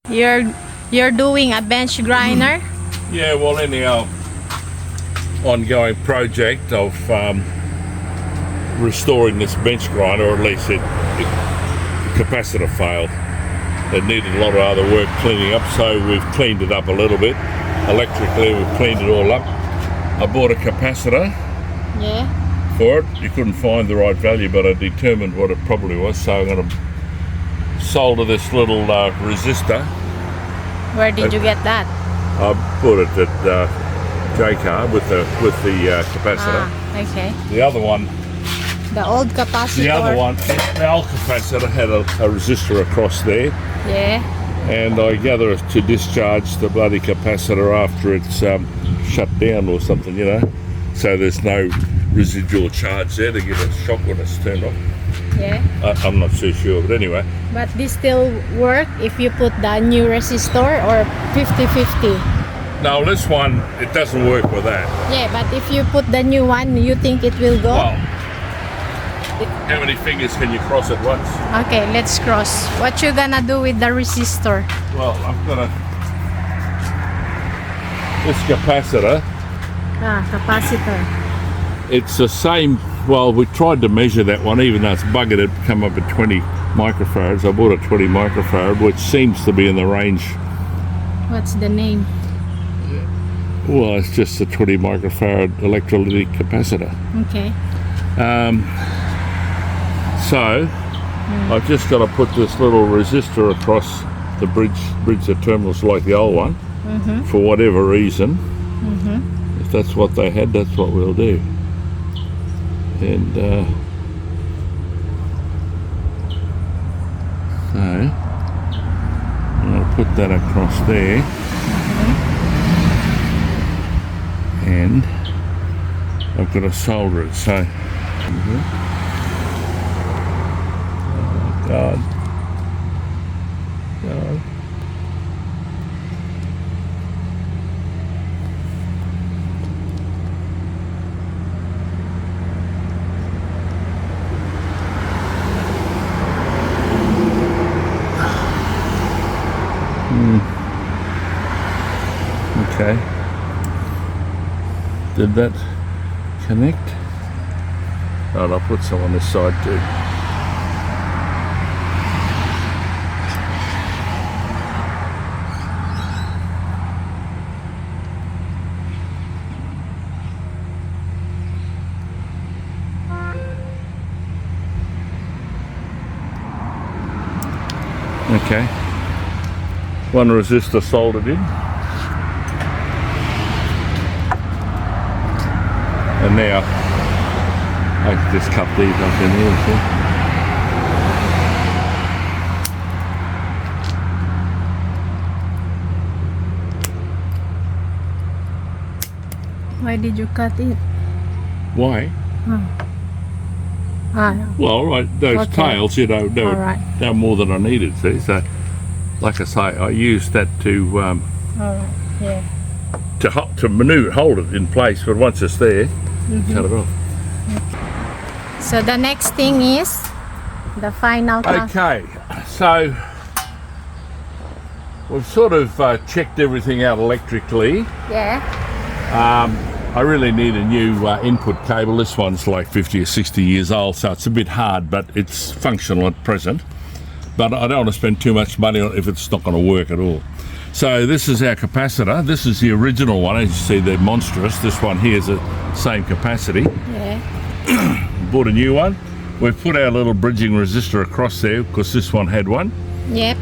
You're doing a bench grinder? Yeah, well, in our ongoing project of restoring this bench grinder, or at least the capacitor failed. It needed a lot of other work cleaning up, so we've cleaned it up a little bit. Electrically, we've cleaned it all up. I bought a capacitor for it. You couldn't find the right value, but I determined what it probably was, so I'm going to solder this little resistor. Where did you get that? I bought it at JCar with the capacitor. Okay. The other one, The old capacitor. the old capacitor had a resistor across there, Yeah. and I gather it's to discharge the bloody capacitor after it's shut down or something, you know. So there's no residual charge there to give a shock when it's turned off. Yeah. I'm not too sure, but anyway. But this still work if you put the new resistor or 50-50? No, this one, it doesn't work with that. Yeah, but if you put the new one, you think it will go? Well, how many fingers can you cross at once? Okay, let's cross. What you gonna do with the resistor? Well, I've got this capacitor. Capacitor. It's the same. Well, we tried to measure that one, even though it's buggered, it come up at 20 microfarads. I bought a 20 microfarad, which seems to be in the range. What's the name? Well, it's just a 20 microfarad electrolytic capacitor. Okay. So I've just got to put this little resistor across the bridge the terminals like the old one, for whatever reason. If that's what they had, that's what we'll do. And so I'm going to put that across there, and I've got to solder it. So, oh God. God. Okay. Did that connect? Oh, I'll put some on this side too. Okay. One resistor soldered in. And now I can just cut these up in here. See? Why did you cut it? Why? Well, right, those Okay. tails, you know, they're more than I needed. See, so like I say, I used that to All right. Yeah. to maneuver, hold it in place. But once it's there, cut it off. So the next thing is the final count. Okay, so we've sort of checked everything out electrically. Yeah. I really need a new input cable. This one's like 50 or 60 years old, so it's a bit hard, but it's functional at present. But I don't want to spend too much money on it if it's not going to work at all. So this is our capacitor. This is the original one. As you see, they're monstrous. This one here is the same capacity. Yeah. Bought a new one. We've put our little bridging resistor across there because this one had one. Yep.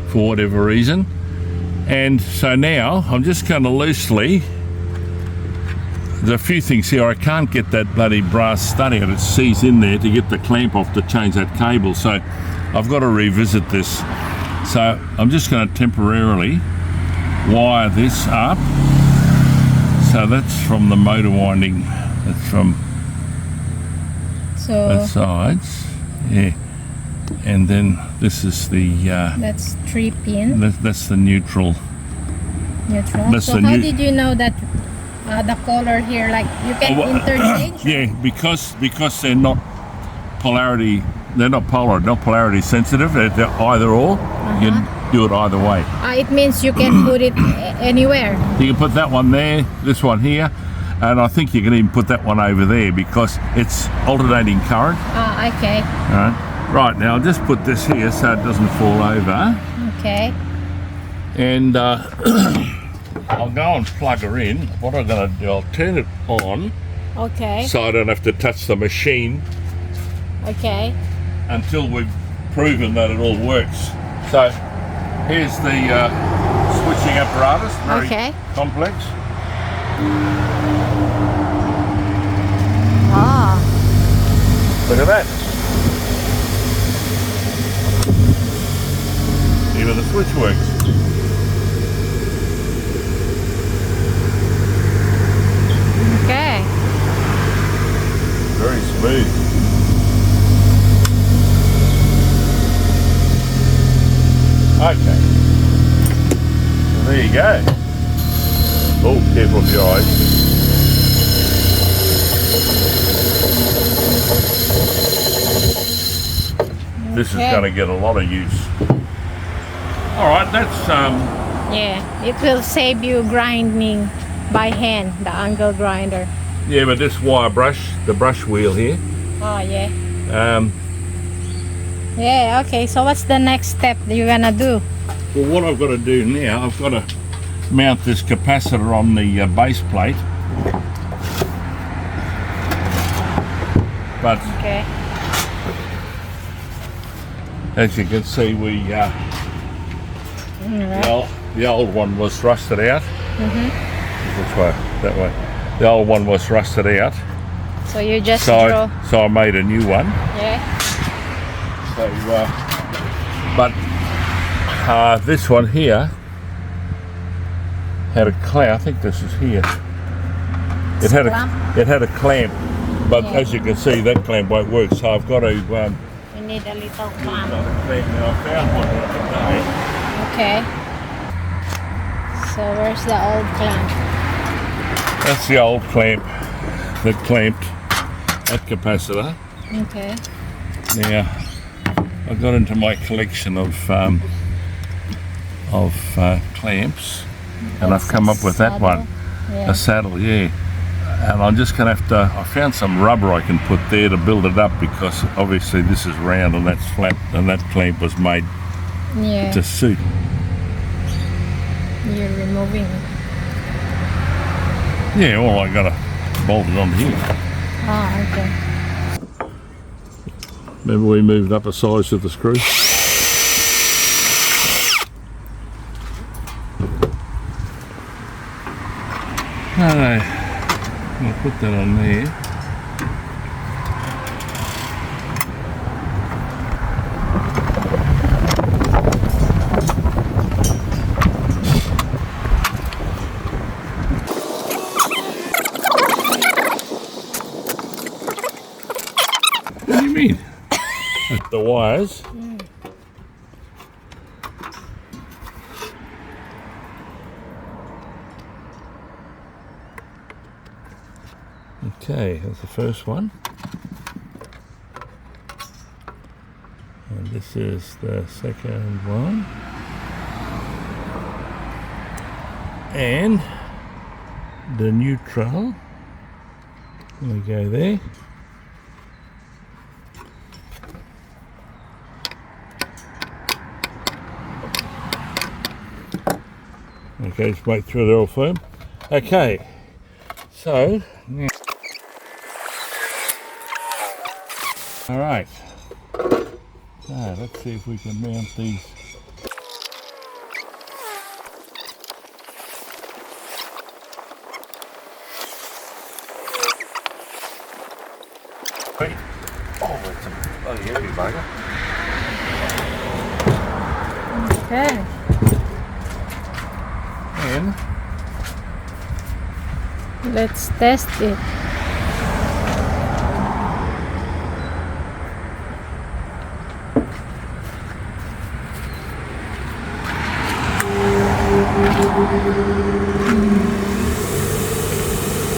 For whatever reason. And so now I'm just going to loosely, there's a few things here. I can't get that bloody brass stud out. It sees in there to get the clamp off to change that cable. So I've got to revisit this. So I'm just going to temporarily wire this up. So that's from the motor winding. That's from both sides. Yeah. And then this is the That's 3 pin. that's the neutral. That's So the how new- did you know that the color here, like you can interchange? Yeah, because they're not polarity they're not polarity sensitive. They're either or. You can do it either way. It means you can put it anywhere. You can put that one there, this one here, and I think you can even put that one over there because it's alternating current. Okay. All right. Right, now I'll just put this here so it doesn't fall over. Okay. And I'll go and plug her in. What I'm going to do, I'll turn it on Okay. so I don't have to touch the machine Okay. until we've proven that it all works. So here's the switching apparatus, very Okay. complex. Ah. Look at that. Even the switch works. Okay. Very smooth. Okay. So there you go. Oh, careful of your eyes. This is Okay. going to get a lot of use. All right, that's Yeah. It will save you grinding by hand, the angle grinder. yeah, but this wire brush, the brush wheel here. Oh yeah. Um, Yeah. Okay. So what's the next step that you're gonna do? well, what I've got to do now, I've got to mount this capacitor on the base plate. But Okay. as you can see, we Alright. the old one was rusted out. Which way? That way. The old one was rusted out, So you just so draw. I made a new one. Yeah. So, but this one here had a clamp. I think this is here. It had a clamp, but Yeah. as you can see, that clamp won't work. So I've got to You need a little clamp. another clamp. Now I found one the other day. Okay. So where's the old clamp? That's the old clamp that clamped that capacitor. Okay. Now I got into my collection of clamps, and I've come up with that one, Yeah. a saddle, yeah. And I'm just gonna have to. I found some rubber I can put there to build it up because obviously this is round and that's flat, and that clamp was made Yeah. to suit. You're removing it. Yeah, well I gotta bolt it on here. Okay. Remember we moved up a size with the screw. No, I'll put that on there. What do you mean? The wires. Okay, that's the first one. And this is the second one. And the neutral. We go there. Okay, just make sure they're all firm. Okay, so now. All right. Now let's see if we can mount these. Wait. Oh, it's a bloody heavy bugger. Okay. And Let's test it.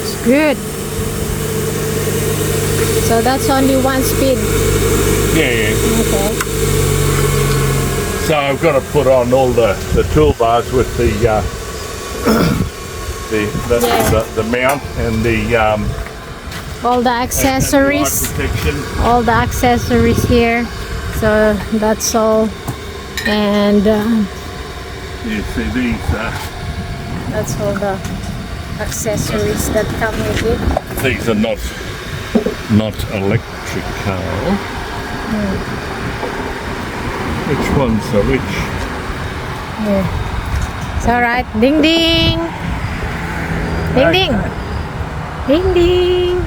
It's good. So that's only one speed. Yeah. Okay. So I've got to put on all the toolbars with the the mount and the All the and accessories. the eye protection. All the accessories here. So that's all. And You see these. that's all the accessories that come with it. These are not electrical. Which ones are which? It's alright. Ding ding. Ding ding. Ding ding.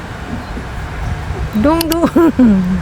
Dung dung.